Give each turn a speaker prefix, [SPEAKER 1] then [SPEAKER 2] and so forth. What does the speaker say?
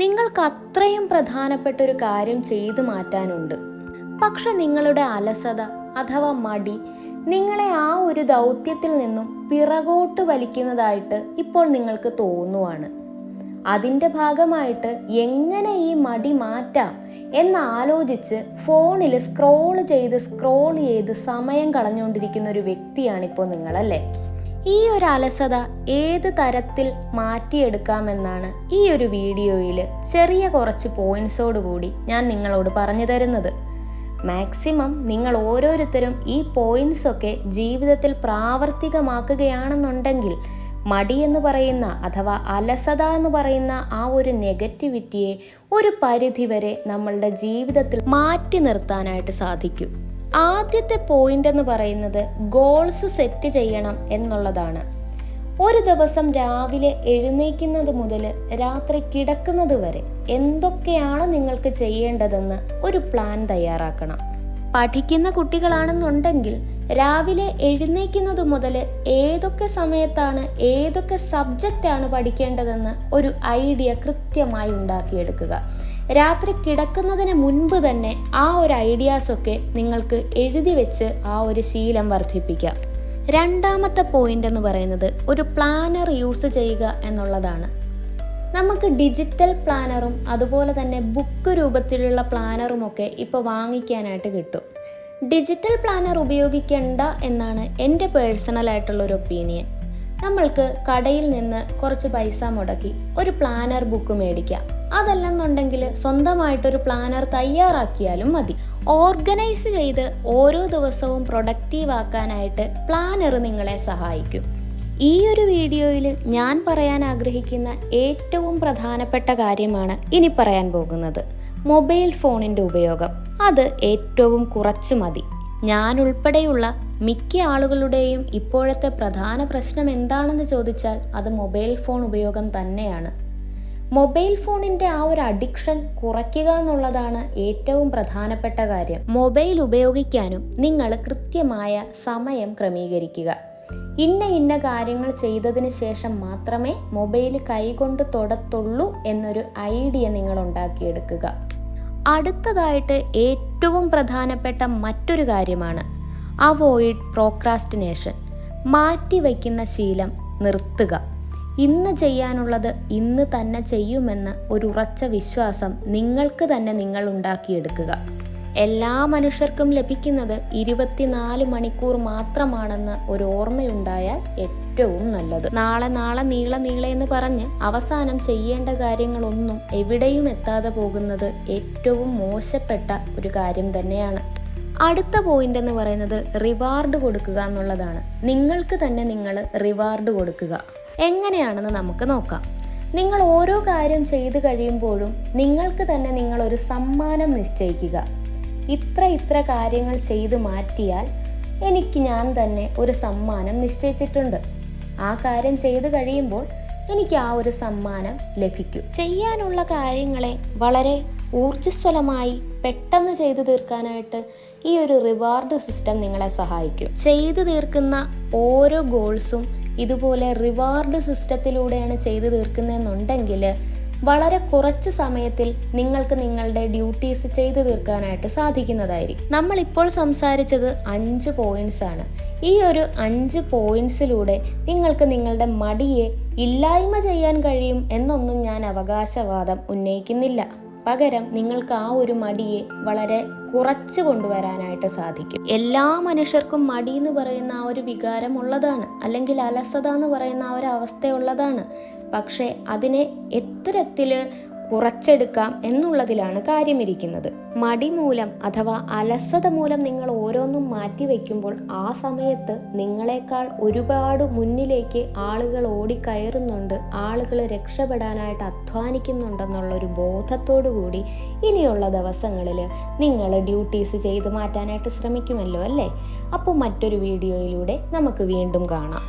[SPEAKER 1] നിങ്ങൾക്ക് അത്രയും പ്രധാനപ്പെട്ട ഒരു കാര്യം ചെയ്തു മാറ്റാനുണ്ട്. പക്ഷെ നിങ്ങളുടെ അലസത അഥവാ മടി നിങ്ങളെ ആ ഒരു ദൗത്യത്തിൽ നിന്നും പിറകോട്ട് വലിക്കുന്നതായിട്ട് ഇപ്പോൾ നിങ്ങൾക്ക് തോന്നുവാണ്. അതിൻ്റെ ഭാഗമായിട്ട് എങ്ങനെ ഈ മടി മാറ്റാം എന്നാലോചിച്ച് ഫോണിൽ സ്ക്രോൾ ചെയ്ത് സമയം കളഞ്ഞുകൊണ്ടിരിക്കുന്ന ഒരു വ്യക്തിയാണിപ്പോൾ നിങ്ങളല്ലേ. ഈ ഒരു അലസത ഏത് തരത്തിൽ മാറ്റിയെടുക്കാമെന്നാണ് ഈ ഒരു വീഡിയോയിൽ ചെറിയ കുറച്ച് പോയിൻറ്റ്സോടുകൂടി ഞാൻ നിങ്ങളോട് പറഞ്ഞു തരുന്നത്. മാക്സിമം നിങ്ങൾ ഓരോരുത്തരും ഈ പോയിൻറ്റ്സൊക്കെ ജീവിതത്തിൽ പ്രാവർത്തികമാക്കുകയാണെന്നുണ്ടെങ്കിൽ മടി എന്ന് പറയുന്ന അഥവാ അലസത എന്ന് പറയുന്ന ആ ഒരു നെഗറ്റിവിറ്റിയെ ഒരു പരിധിവരെ നമ്മളുടെ ജീവിതത്തിൽ മാറ്റി നിർത്താനായിട്ട് സാധിക്കും. ആദ്യത്തെ പോയിന്റ് എന്ന് പറയുന്നത് ഗോൾസ് സെറ്റ് ചെയ്യണം എന്നുള്ളതാണ്. ഒരു ദിവസം രാവിലെ എഴുന്നേൽക്കുന്നത് മുതൽ രാത്രി കിടക്കുന്നത് വരെ എന്തൊക്കെയാണ് നിങ്ങൾക്ക് ചെയ്യേണ്ടതെന്ന് ഒരു പ്ലാൻ തയ്യാറാക്കണം. പഠിക്കുന്ന കുട്ടികളാണെന്നുണ്ടെങ്കിൽ രാവിലെ എഴുന്നേൽക്കുന്നത് മുതൽ ഏതൊക്കെ സമയത്താണ് ഏതൊക്കെ സബ്ജക്റ്റാണ് പഠിക്കേണ്ടതെന്ന് ഒരു ഐഡിയ കൃത്യമായി ഉണ്ടാക്കിയെടുക്കുക. രാത്രി കിടക്കുന്നതിന് മുൻപ് തന്നെ ആ ഒരു ഐഡിയാസൊക്കെ നിങ്ങൾക്ക് എഴുതി വെച്ച് ആ ഒരു ശീലം വർദ്ധിപ്പിക്കാം. രണ്ടാമത്തെ പോയിന്റ് എന്ന് പറയുന്നത് ഒരു പ്ലാനർ യൂസ് ചെയ്യുക എന്നുള്ളതാണ്. നമുക്ക് ഡിജിറ്റൽ പ്ലാനറും അതുപോലെ തന്നെ ബുക്ക് രൂപത്തിലുള്ള പ്ലാനറുമൊക്കെ ഇപ്പോൾ വാങ്ങിക്കാനായിട്ട് കിട്ടും. ഡിജിറ്റൽ പ്ലാനർ ഉപയോഗിക്കേണ്ട എന്നാണ് എൻ്റെ പേഴ്സണലായിട്ടുള്ളൊരു ഒപ്പീനിയൻ. നമ്മൾക്ക് കടയിൽ നിന്ന് കുറച്ച് പൈസ മുടക്കി ഒരു പ്ലാനർ ബുക്ക് മേടിക്കാം. അതല്ലെന്നുണ്ടെങ്കിൽ സ്വന്തമായിട്ടൊരു പ്ലാനർ തയ്യാറാക്കിയാലും മതി. ഓർഗനൈസ് ചെയ്ത് ഓരോ ദിവസവും പ്രൊഡക്റ്റീവ് ആക്കാനായിട്ട് പ്ലാനർ നിങ്ങളെ സഹായിക്കും. ഈ ഒരു വീഡിയോയിൽ ഞാൻ പറയാൻ ആഗ്രഹിക്കുന്ന ഏറ്റവും പ്രധാനപ്പെട്ട കാര്യമാണ് ഇനി പറയാൻ പോകുന്നത്. മൊബൈൽ ഫോണിൻ്റെ ഉപയോഗം അത് ഏറ്റവും കുറച്ച് മതി. ഞാൻ ഉൾപ്പെടെയുള്ള മിക്ക ആളുകളുടെയും ഇപ്പോഴത്തെ പ്രധാന പ്രശ്നം എന്താണെന്ന് ചോദിച്ചാൽ അത് മൊബൈൽ ഫോൺ ഉപയോഗം തന്നെയാണ്. മൊബൈൽ ഫോണിൻ്റെ ആ ഒരു അഡിക്ഷൻ കുറയ്ക്കുക എന്നുള്ളതാണ് ഏറ്റവും പ്രധാനപ്പെട്ട കാര്യം. മൊബൈൽ ഉപയോഗിക്കാനും നിങ്ങൾ കൃത്യമായ സമയം ക്രമീകരിക്കുക. ഇന്ന കാര്യങ്ങൾ ചെയ്തതിന് ശേഷം മാത്രമേ മൊബൈൽ കൈകൊണ്ട് തൊടത്തുള്ളൂ എന്നൊരു ഐഡിയ നിങ്ങൾ ഉണ്ടാക്കിയെടുക്കുക. അടുത്തതായിട്ട് ഏറ്റവും പ്രധാനപ്പെട്ട മറ്റൊരു കാര്യമാണ് അവോയ്ഡ് പ്രോക്രാസ്റ്റിനേഷൻ. മാറ്റിവെക്കുന്ന ശീലം നിർത്തുക. ഇന്ന് ചെയ്യാനുള്ളത് ഇന്ന് തന്നെ ചെയ്യുമെന്ന് ഒരു ഉറച്ച വിശ്വാസം നിങ്ങൾക്ക് തന്നെ നിങ്ങൾ ഉണ്ടാക്കിയെടുക്കുക. എല്ലാ മനുഷ്യർക്കും ലഭിക്കുന്നത് 24 മണിക്കൂർ മാത്രമാണെന്ന് ഒരു ഓർമ്മയുണ്ടായാൽ ഏറ്റവും നല്ലത്. നാളെ നീളെ എന്ന് പറഞ്ഞ് അവസാനം ചെയ്യേണ്ട കാര്യങ്ങളൊന്നും എവിടെയും എത്താതെ പോകുന്നത് ഏറ്റവും മോശപ്പെട്ട ഒരു കാര്യം തന്നെയാണ്. അടുത്ത പോയിന്റ് എന്ന് പറയുന്നത് റിവാർഡ് കൊടുക്കുക എന്നുള്ളതാണ്. നിങ്ങൾക്ക് തന്നെ നിങ്ങൾ റിവാർഡ് കൊടുക്കുക. എങ്ങനെയാണെന്ന് നമുക്ക് നോക്കാം. നിങ്ങൾ ഓരോ കാര്യം ചെയ്തു കഴിയുമ്പോഴും നിങ്ങൾക്ക് തന്നെ നിങ്ങളൊരു സമ്മാനം നിശ്ചയിക്കുക. ഇത്ര കാര്യങ്ങൾ ചെയ്തു മാറ്റിയാൽ എനിക്ക് ഞാൻ തന്നെ ഒരു സമ്മാനം നിശ്ചയിച്ചിട്ടുണ്ട്. ആ കാര്യം ചെയ്തു കഴിയുമ്പോൾ എനിക്ക് ആ ഒരു സമ്മാനം ലഭിക്കും. ചെയ്യാനുള്ള കാര്യങ്ങളെ വളരെ ഊർജ്ജസ്വലമായി പെട്ടെന്ന് ചെയ്തു തീർക്കാനായിട്ട് ഈ ഒരു റിവാർഡ് സിസ്റ്റം നിങ്ങളെ സഹായിക്കും. ചെയ്തു തീർക്കുന്ന ഓരോ ഗോൾസും ഇതുപോലെ റിവാർഡ് സിസ്റ്റത്തിലൂടെയാണ് ചെയ്തു തീർക്കുന്നതെന്നുണ്ടെങ്കിൽ വളരെ കുറച്ച് സമയത്തിൽ നിങ്ങൾക്ക് നിങ്ങളുടെ ഡ്യൂട്ടീസ് ചെയ്തു തീർക്കാനായിട്ട് സാധിക്കുന്നതായിരിക്കും. നമ്മളിപ്പോൾ സംസാരിച്ചത് 5 പോയിന്റ്സ് ആണ്. ഈ ഒരു 5 പോയിന്റ്സിലൂടെ നിങ്ങൾക്ക് നിങ്ങളുടെ മടിയെ ഇല്ലായ്മ ചെയ്യാൻ കഴിയും എന്നൊന്നും ഞാൻ അവകാശവാദം ഉന്നയിക്കുന്നില്ല. പകരം നിങ്ങൾക്ക് ആ ഒരു മടിയെ വളരെ കുറച്ച് കൊണ്ടുവരാനായിട്ട് സാധിക്കും. എല്ലാ മനുഷ്യർക്കും മടി എന്ന് പറയുന്ന ആ ഒരു വികാരം ഉള്ളതാണ്, അല്ലെങ്കിൽ അലസത എന്ന് പറയുന്ന ആ ഒരു അവസ്ഥയുള്ളതാണ്. പക്ഷേ അതിനെ എത്തരത്തിൽ കുറച്ചെടുക്കാം എന്നുള്ളതിലാണ് കാര്യമിരിക്കുന്നത്. മടി മൂലം അഥവാ അലസത മൂലം നിങ്ങൾ ഓരോന്നും മാറ്റി വയ്ക്കുമ്പോൾ ആ സമയത്ത് നിങ്ങളെക്കാൾ ഒരുപാട് മുന്നിലേക്ക് ആളുകൾ ഓടിക്കയറുന്നുണ്ട്, ആളുകൾ രക്ഷപ്പെടാനായിട്ട് അധ്വാനിക്കുന്നുണ്ടെന്നുള്ളൊരു ബോധത്തോടു കൂടി ഇനിയുള്ള ദിവസങ്ങളിൽ നിങ്ങൾ ഡ്യൂട്ടീസ് ചെയ്ത് മാറ്റാനായിട്ട് ശ്രമിക്കുമല്ലോ അല്ലേ? അപ്പോൾ മറ്റൊരു വീഡിയോയിലൂടെ നമുക്ക് വീണ്ടും കാണാം.